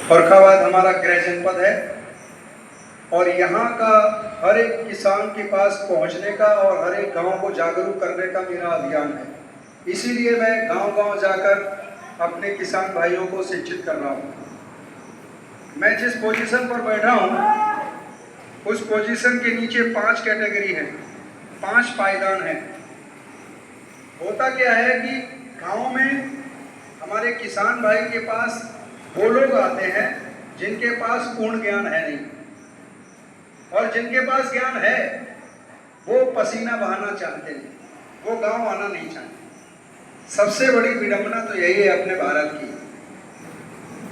फर्रुखाबाद हमारा गृह जनपद है और यहाँ का हर एक किसान के पास पहुँचने का और हर एक गांव को जागरूक करने का मेरा अभियान है। इसीलिए मैं गांव-गांव जाकर अपने किसान भाइयों को शिक्षित कर रहा हूँ। मैं जिस पोजीशन पर बैठा हूँ उस पोजीशन के नीचे 5 कैटेगरी है, 5 पायदान हैं। होता क्या है कि गाँव में हमारे किसान भाई के पास वो लोग आते हैं जिनके पास पूर्ण ज्ञान है नहीं, और जिनके पास ज्ञान है वो पसीना बहाना चाहते नहीं, वो गांव आना नहीं चाहते। सबसे बड़ी विडंबना तो यही है अपने भारत की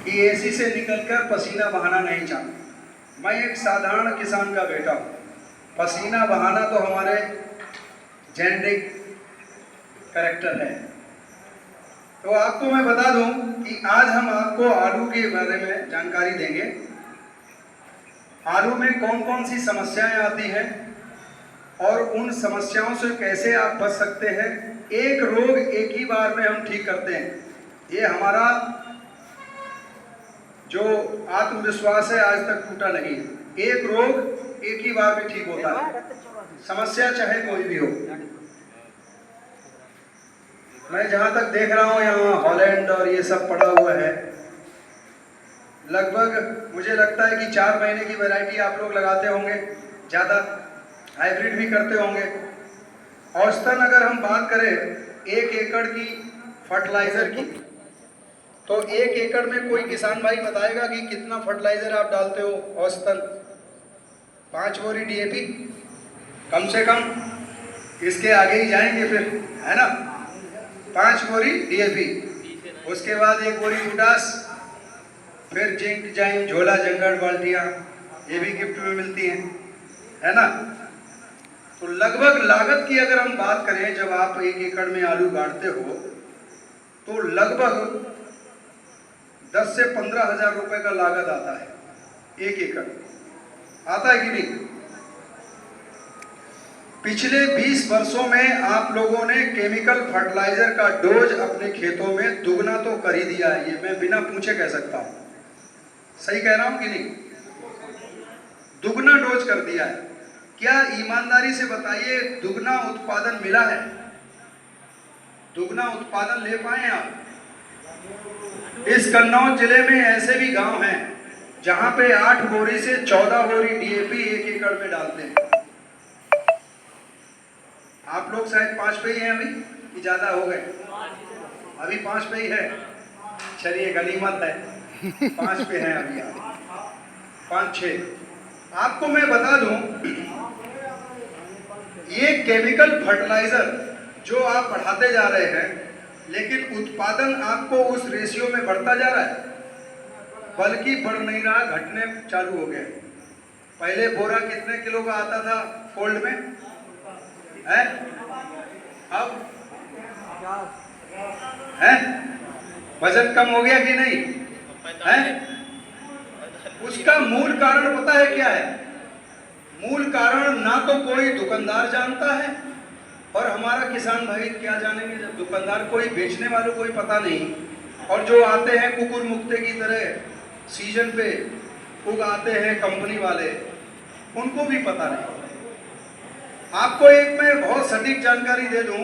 कि एसी से निकलकर पसीना बहाना नहीं चाहते। मैं एक साधारण किसान का बेटा हूँ। पसीना बहाना तो हमारे जेनेटिक कैरेक्टर है। तो आपको मैं बता दूं कि आज हम आपको आलू के बारे में जानकारी देंगे। आलू में कौन कौन सी समस्याएं आती हैं और उन समस्याओं से कैसे आप बच सकते हैं। एक रोग एक ही बार में हम ठीक करते हैं, ये हमारा जो आत्मविश्वास है आज तक टूटा नहीं है। एक रोग एक ही बार में ठीक होता है, समस्या चाहे कोई भी हो। मैं जहां तक देख रहा हूं यहाँ हॉलैंड और ये सब पड़ा हुआ है। लगभग मुझे लगता है कि 4 महीने की वैरायटी आप लोग लगाते होंगे, ज़्यादा हाइब्रिड भी करते होंगे। औसतन अगर हम बात करें 1 एकड़ की फर्टिलाइज़र की, तो 1 एकड़ में कोई किसान भाई बताएगा कि कितना फर्टिलाइज़र आप डालते हो औसतन? 5 बोरी DAP कम से कम, इसके आगे ही जाएंगे फिर, है ना। 5 बोरी DAP, उसके बाद 1 बोरी पोटास, फिर जिंक जाइम झोला जंगड़ बाल्टियाँ, ये भी गिफ्ट में मिलती हैं, है ना। तो लगभग लागत की अगर हम बात करें, जब आप 1 एकड़ में आलू गाड़ते हो तो लगभग 10 से 15 हज़ार रुपए का लागत आता है 1 एकड़। आता है कि नहीं? पिछले 20 वर्षों में आप लोगों ने केमिकल फर्टिलाइजर का डोज अपने खेतों में दुगना तो कर ही दिया है। ये मैं बिना पूछे कह सकता हूँ, सही कह रहा हूँ कि नहीं? दुगना डोज कर दिया है। क्या ईमानदारी से बताइए दुगना उत्पादन मिला है? दुगना उत्पादन ले पाए आप? इस कन्नौज जिले में ऐसे भी गांव हैं जहां पे 8 बोरी से 14 बोरी DAP 1 एकड़ में डालते हैं। आप लोग शायद 5 पे ही हैं अभी कि ज्यादा हो गए? अभी 5 पे ही है, चलिए गनीमत है, 5 पे हैं अभी आप, 5-6। आपको मैं बता दूं, ये केमिकल फर्टिलाइजर जो आप बढ़ाते जा रहे हैं, लेकिन उत्पादन आपको उस रेशियो में बढ़ता जा रहा है, बल्कि बढ़ नहीं रहा, घटने चालू हो गए। पहले बोरा कितने किलो का आता था फोल्ड में, है? अब है वजन कम हो गया कि नहीं है? उसका मूल कारण पता है क्या है? मूल कारण ना तो कोई दुकानदार जानता है, और हमारा किसान भाई क्या जानेंगे जब दुकानदार कोई बेचने वालों कोई पता नहीं, और जो आते हैं कुकुर मुक्ते की तरह सीजन पे उगाते हैं कंपनी वाले, उनको भी पता नहीं। आपको एक मैं बहुत सटीक जानकारी दे दूं,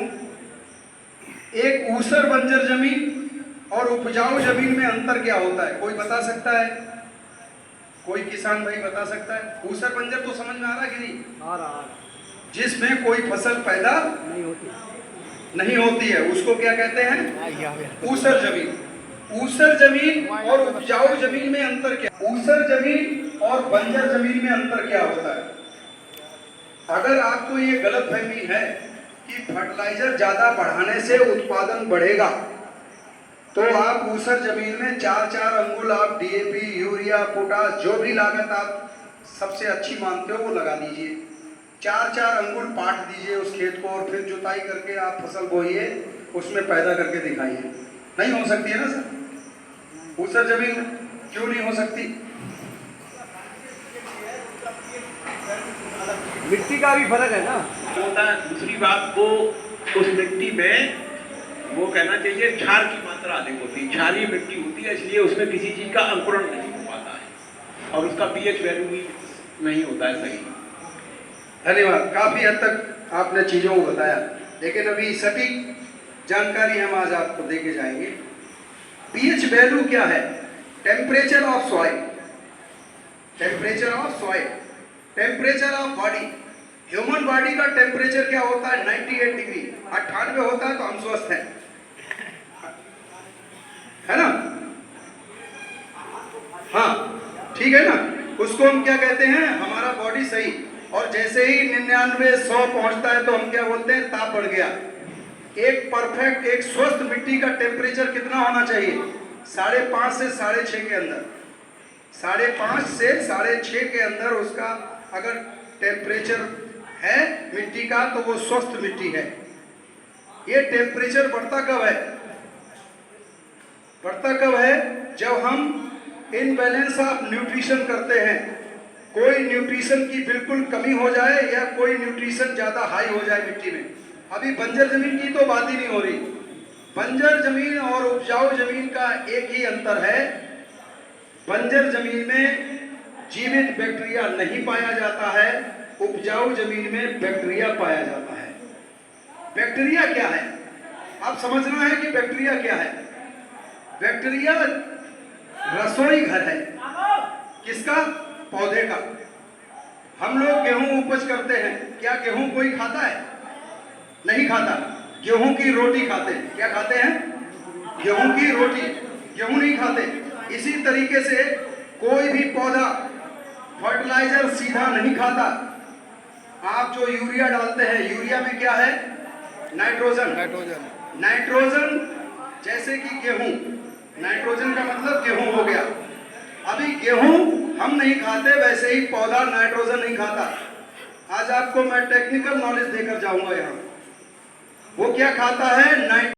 एक ऊसर बंजर जमीन और उपजाऊ जमीन में अंतर क्या होता है? कोई बता सकता है? कोई किसान भाई बता सकता है? ऊसर बंजर तो समझ में आ रहा कि नहीं? आ रहा। जिसमें कोई फसल पैदा नहीं होती है, उसको क्या कहते हैं? ऊसर जमीन। ऊसर जमीन और उपजाऊ जमीन में अंतर क्या? ऊसर जमीन और बंजर जमीन में अंतर क्या होता है? अगर आपको ये गलतफहमी है कि फर्टिलाइजर ज्यादा बढ़ाने से उत्पादन बढ़ेगा, तो आप ऊसर जमीन में 4-4 अंगुल आप DAP, यूरिया, पोटास, जो भी लागत आप सबसे अच्छी मानते हो वो लगा दीजिए। 4-4 अंगुल पाट दीजिए उस खेत को, और फिर जुताई करके आप फसल बोइए, उसमें पैदा करके दिखाइए। नहीं हो सकती है ना सर? ऊसर जमीन क्यों नहीं हो सकती? मिट्टी का भी फर्क है ना। दूसरी बात को, उस मिट्टी में वो कहना चाहिए क्षार की मात्रा अधिक होती है, क्षारीय मिट्टी होती है, इसलिए उसमें किसी चीज का अंकुरण नहीं होता। और उसका पीएच वैल्यू भी नहीं होता है सही। धन्यवाद, काफी हद तक आपने चीजों को बताया, लेकिन अभी सटीक जानकारी हम आज आपको देके जाएंगे। पीएच वैल्यू क्या है? Temperature of soil, temperature of soil, temperature of body. Human body का टेम्परेचर क्या होता है? 98 डिग्री, 98 होता है तो हम स्वस्थ हैं, है ना? हाँ, ठीक है ना? उसको हम क्या कहते हैं? हमारा बॉडी सही। और जैसे ही 99 100 पहुंचता है तो हम क्या बोलते हैं? ताप बढ़ गया। एक परफेक्ट, एक स्वस्थ मिट्टी का टेम्परेचर कितना होना चाहिए? 5.5 से 6.5 के अंदर, 5.5 से 6.5 के अंदर उसका अगर टेम्परेचर है मिट्टी का तो वो स्वस्थ मिट्टी है। ये टेम्परेचर बढ़ता कब है? बढ़ता कब है? जब हम इनबैलेंस ऑफ न्यूट्रिशन करते हैं। कोई न्यूट्रिशन की बिल्कुल कमी हो जाए या कोई न्यूट्रिशन ज्यादा हाई हो जाए मिट्टी में। अभी बंजर जमीन की तो बात ही नहीं हो रही। बंजर जमीन और उपजाऊ जमीन का एक ही अंतर है, बंजर जमीन में जीवित बैक्टीरिया नहीं पाया जाता है, उपजाऊ जमीन में बैक्टीरिया पाया जाता है। बैक्टीरिया क्या है? आप समझना है कि बैक्टीरिया क्या है। बैक्टीरिया रसोई घर है। किसका? पौधे का। हम लोग गेहूं उपज करते हैं, क्या गेहूं कोई खाता है? नहीं खाता। गेहूं की रोटी खाते हैं। क्या खाते हैं? गेहूं की रोटी, गेहूं नहीं खाते। इसी तरीके से कोई भी पौधा फर्टिलाइजर सीधा नहीं खाता। आप जो यूरिया डालते हैं, यूरिया में क्या है? नाइट्रोजन। नाइट्रोजन जैसे कि गेहूं, नाइट्रोजन का मतलब गेहूं हो गया। अभी गेहूं हम नहीं खाते, वैसे ही पौधा नाइट्रोजन नहीं खाता। आज आपको मैं टेक्निकल नॉलेज देकर जाऊंगा यहाँ। वो क्या खाता है?